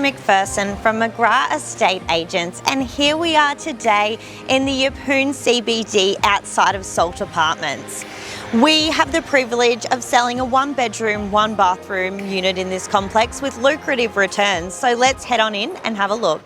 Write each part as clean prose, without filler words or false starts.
McPherson from McGrath Estate Agents, and here we are today in the Yeppoon CBD outside of Salt Apartments. We have the privilege of selling a 1-bedroom, 1-bathroom unit in this complex with lucrative returns. So let's head on in and have a look.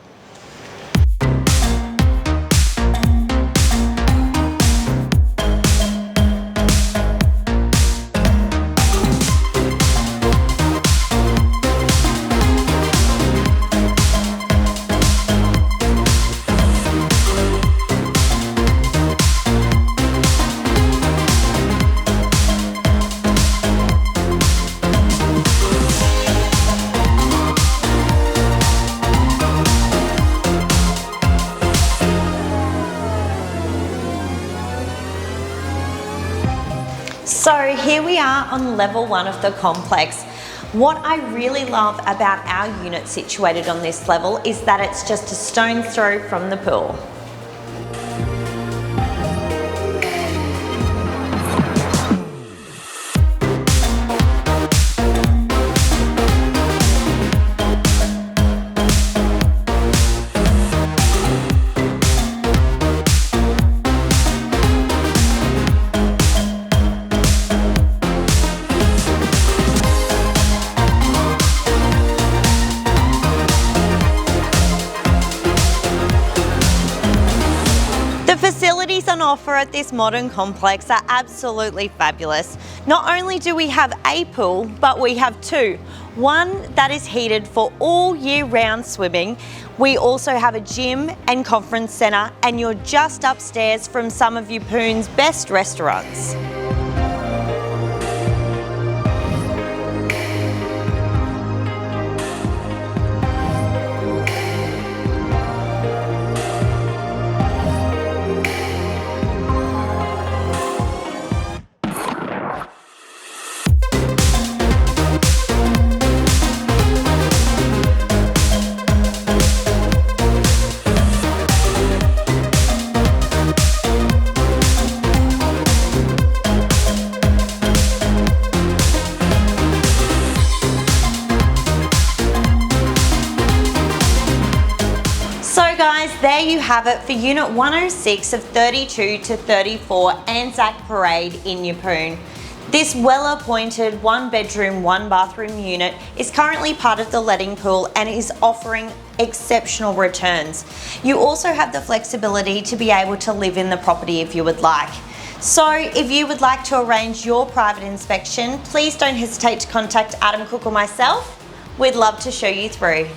So here we are on level 1 of the complex. What I really love about our unit situated on this level is that it's just a stone's throw from the pool. The facilities on offer at this modern complex are absolutely fabulous. Not only do we have a pool, but we have 2. One that is heated for all year round swimming. We also have a gym and conference centre, and you're just upstairs from some of Yeppoon's best restaurants. So guys, there you have it for Unit 106 of 32 to 34 Anzac Parade in Yeppoon. This well-appointed 1-bedroom, 1-bathroom unit is currently part of the letting pool and is offering exceptional returns. You also have the flexibility to be able to live in the property if you would like. So if you would like to arrange your private inspection, please don't hesitate to contact Adam Cook or myself. We'd love to show you through.